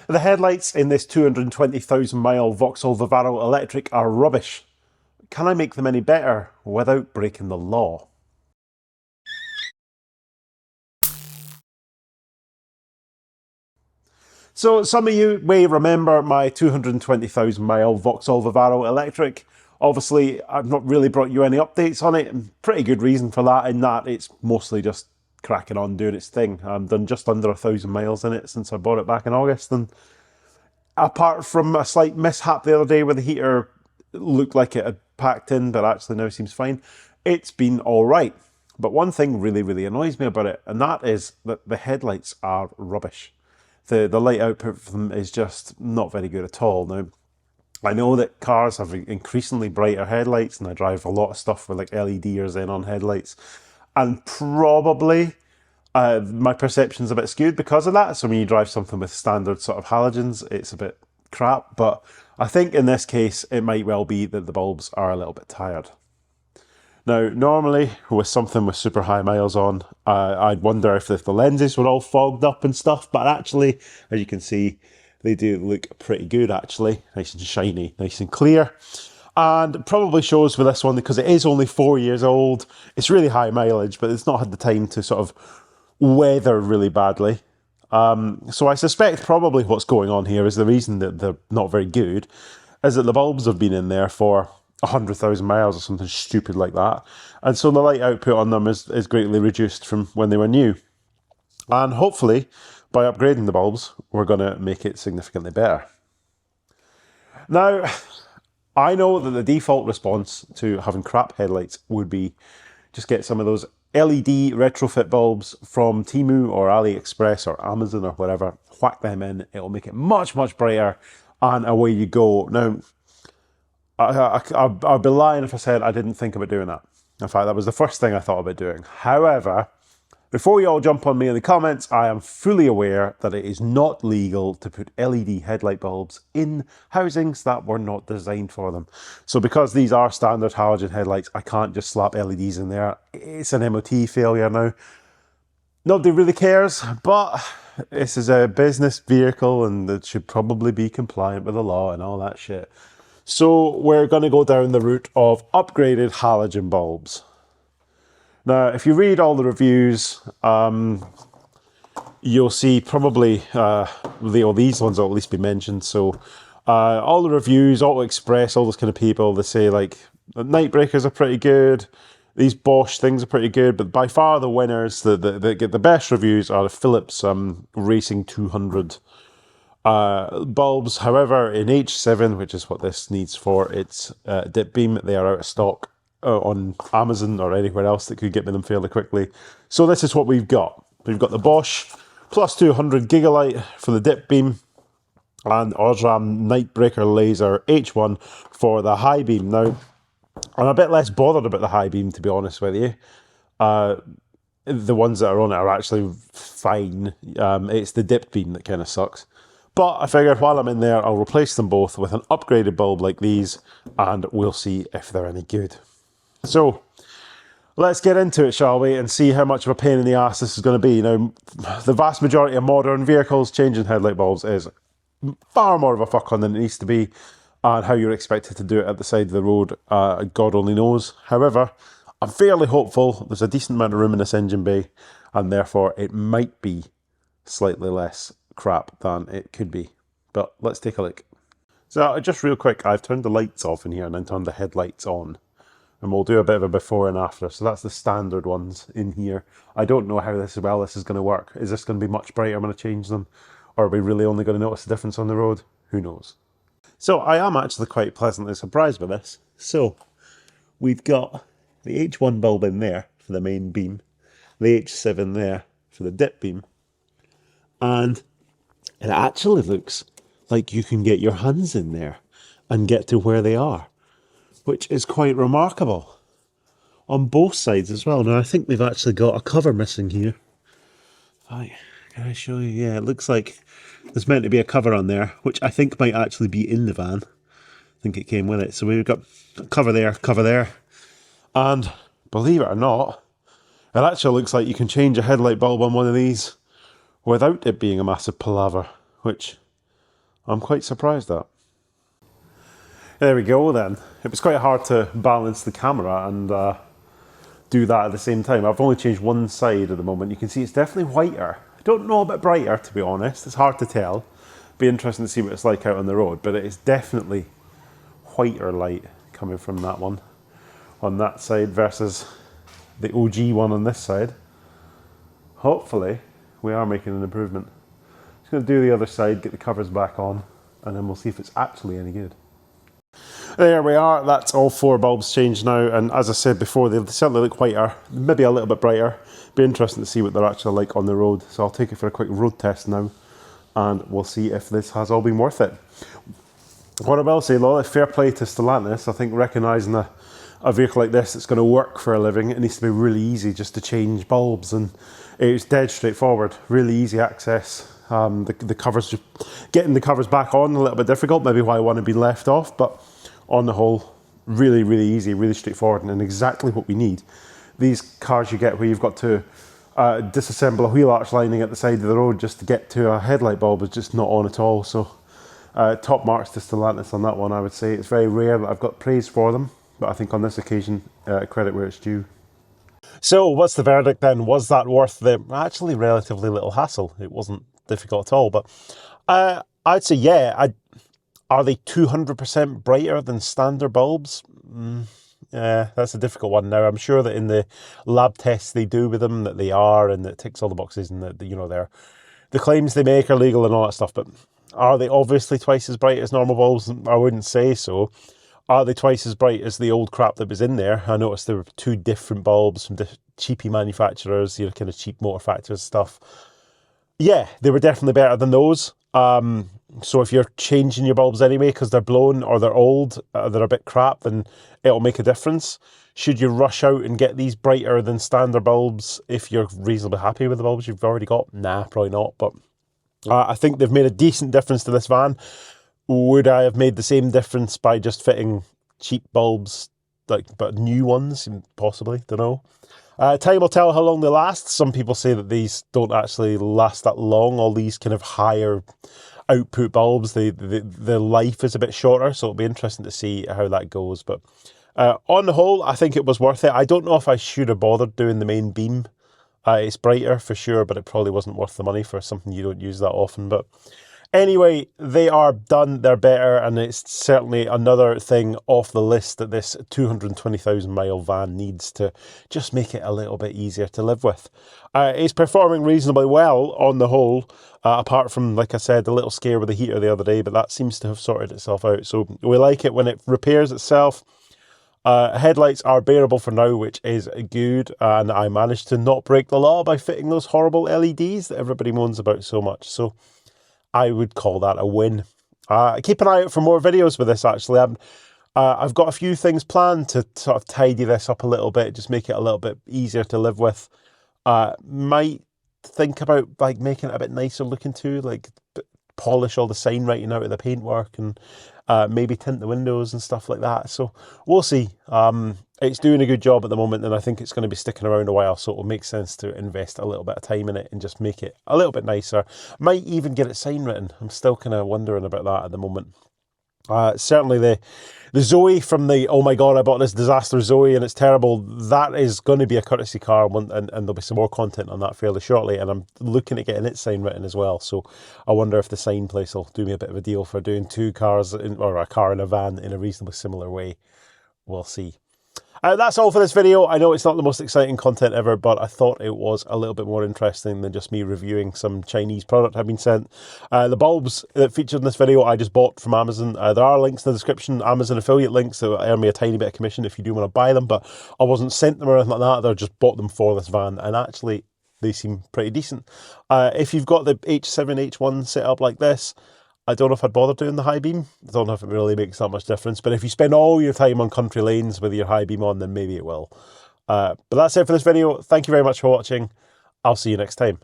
The headlights in this 220,000 mile Vauxhall Vivaro electric are rubbish. Can I make them any better without breaking the law? So some of you may remember my 220,000 mile Vauxhall Vivaro electric. Obviously, I've not really brought you any updates on it, and pretty good reason for that, in that it's mostly just cracking on, doing its thing. I've done just under 1,000 miles in it since I bought it back in August, and apart from a slight mishap the other day where the heater looked like it had packed in, but actually now seems fine, it's been alright. But one thing really annoys me about it, and that is that the headlights are rubbish. The light output from them is just not very good at all. Now, I know that cars have increasingly brighter headlights, and I drive a lot of stuff with like LED or xenon headlights, and probably my perception's a bit skewed because of that. So when you drive something with standard sort of halogens, it's a bit crap. But I think in this case, it might well be that the bulbs are a little bit tired. Now, normally with something with super high miles on, I'd wonder if the lenses were all fogged up and stuff, but actually, as you can see, they do look pretty good actually. Nice and shiny, nice and clear. And it probably shows with this one because it is only 4 years old. It's really high mileage, but it's not had the time to sort of weather really badly. So I suspect probably what's going on here is the reason that they're not very good is that the bulbs have been in there for 100,000 miles or something stupid like that. And so the light output on them is greatly reduced from when they were new. And hopefully, by upgrading the bulbs, we're going to make it significantly better. Now, I know that the default response to having crap headlights would be just get some of those LED retrofit bulbs from Temu or AliExpress or Amazon or whatever, whack them in, it'll make it much brighter, and away you go. Now, I'd be lying if I said I didn't think about doing that. In fact, that was the first thing I thought about doing. However, before you all jump on me in the comments, I am fully aware that it is not legal to put LED headlight bulbs in housings that were not designed for them. So because these are standard halogen headlights, I can't just slap LEDs in there. It's an MOT failure now. Nobody really cares, but this is a business vehicle and it should probably be compliant with the law and all that shit. So we're going to go down the route of upgraded halogen bulbs. Now, if you read all the reviews, you'll see probably these ones will at least be mentioned. So all the reviews, Auto Express, all those kind of people, they say like night breakers are pretty good. These Bosch things are pretty good, but by far the winners, that get the best reviews are the Philips Racing 200 bulbs. However, in H7, which is what this needs for its dip beam, they are out of stock on Amazon or anywhere else that could get me them fairly quickly. So this is what we've got. We've got the Bosch plus 200 Gigalight for the dip beam and Osram Nightbreaker Laser H1 for the high beam. Now, I'm a bit less bothered about the high beam, to be honest with you. The ones that are on it are actually fine. It's the dip beam that kind of sucks. But I figured while I'm in there, I'll replace them both with an upgraded bulb like these, and we'll see if they're any good. So, let's get into it, shall we, and see how much of a pain in the ass this is going to be. Now, the vast majority of modern vehicles changing headlight bulbs is far more of a fuck on than it needs to be, and how you're expected to do it at the side of the road, God only knows. However, I'm fairly hopeful. There's a decent amount of room in this engine bay, and therefore it might be slightly less crap than it could be. But let's take a look. So just real quick, I've turned the lights off in here and then turned the headlights on. And we'll do a bit of a before and after. So that's the standard ones in here. I don't know how this is going to work. Is this going to be much brighter when I change them? Or are we really only going to notice the difference on the road? Who knows? So I am actually quite pleasantly surprised by this. So we've got the H1 bulb in there for the main beam. The H7 there for the dip beam. And it actually looks like you can get your hands in there and get to where they are, which is quite remarkable on both sides as well. Now, I think we've actually got a cover missing here. Right, can I show you? Yeah, it looks like there's meant to be a cover on there, which I think might actually be in the van. I think it came with it. So we've got cover there. And believe it or not, it actually looks like you can change a headlight bulb on one of these without it being a massive palaver, which I'm quite surprised at. There we go then. It was quite hard to balance the camera and do that at the same time. I've only changed one side at the moment. You can see it's definitely whiter. I don't know a bit brighter, to be honest. It's hard to tell. Be interesting to see what it's like out on the road, but it is definitely whiter light coming from that one on that side versus the OG one on this side. Hopefully we are making an improvement. Just going to do the other side, get the covers back on, and then we'll see if it's actually any good. There we are, that's all 4 bulbs changed now, and as I said before, they certainly look whiter, maybe a little bit brighter. Be interesting to see what they're actually like on the road, so I'll take it for a quick road test now, and we'll see if this has all been worth it. What I will say, though, fair play to Stellantis. I think recognising a vehicle like this that's going to work for a living, it needs to be really easy just to change bulbs, and it's dead straightforward, really easy access. The covers, just getting the covers back on a little bit difficult, maybe why one had been left off, but on the whole, really, really easy, really straightforward, and exactly what we need. These cars you get where you've got to disassemble a wheel arch lining at the side of the road just to get to a headlight bulb is just not on at all. So top marks to Stellantis on that one, I would say. It's very rare that I've got praise for them, but I think on this occasion, credit where it's due. So what's the verdict then? Was that worth the actually relatively little hassle? It wasn't difficult at all, but I'd say yeah. Are they 200% brighter than standard bulbs? Yeah, that's a difficult one now. I'm sure that in the lab tests they do with them that they are, and that it ticks all the boxes, and that, you know, the claims they make are legal and all that stuff. But are they obviously twice as bright as normal bulbs? I wouldn't say so. Are they twice as bright as the old crap that was in there? I noticed there were 2 different bulbs from cheapy manufacturers, you know, kind of cheap motor factors stuff. Yeah, they were definitely better than those. So if you're changing your bulbs anyway because they're blown or they're old, they're a bit crap, then it'll make a difference. Should you rush out and get these brighter than standard bulbs if you're reasonably happy with the bulbs you've already got? Nah, probably not. But I think they've made a decent difference to this van. Would I have made the same difference by just fitting cheap bulbs, but new ones? Possibly, don't know. Time will tell how long they last. Some people say that these don't actually last that long. All these kind of higher output bulbs, the life is a bit shorter, so it'll be interesting to see how that goes. But on the whole, I think it was worth it. I don't know if I should have bothered doing the main beam. It's brighter for sure, but it probably wasn't worth the money for something you don't use that often. But anyway, they are done, they're better, and it's certainly another thing off the list that this 220,000 mile van needs to just make it a little bit easier to live with. It's performing reasonably well on the whole, apart from, like I said, a little scare with the heater the other day, but that seems to have sorted itself out. So we like it when it repairs itself. Headlights are bearable for now, which is good, and I managed to not break the law by fitting those horrible LEDs that everybody moans about so much. So I would call that a win. Keep an eye out for more videos with this, actually. I've got a few things planned to sort of tidy this up a little bit, just make it a little bit easier to live with. Might think about like making it a bit nicer looking too, like polish all the sign writing out of the paintwork, and maybe tint the windows and stuff like that. So we'll see. It's doing a good job at the moment, and I think it's going to be sticking around a while, so it'll make sense to invest a little bit of time in it and just make it a little bit nicer. Might even get it sign written. I'm still kind of wondering about that at the moment. Certainly the Zoe from the, oh my god, I bought this disaster Zoe and it's terrible, that is going to be a courtesy car, and there'll be some more content on that fairly shortly, and I'm looking at getting it sign written as well, so I wonder if the sign place will do me a bit of a deal for doing 2 cars, or a car and a van in a reasonably similar way. We'll see. That's all for this video. I know it's not the most exciting content ever, but I thought it was a little bit more interesting than just me reviewing some Chinese product I've been sent. The bulbs that featured in this video I just bought from Amazon. There are links in the description, Amazon affiliate links, so earn me a tiny bit of commission if you do want to buy them, but I wasn't sent them or anything like that. I just bought them for this van, and actually they seem pretty decent. If you've got the H7, H1 set up like this, I don't know if I'd bother doing the high beam. I don't know if it really makes that much difference. But if you spend all your time on country lanes with your high beam on, then maybe it will. But that's it for this video. Thank you very much for watching. I'll see you next time.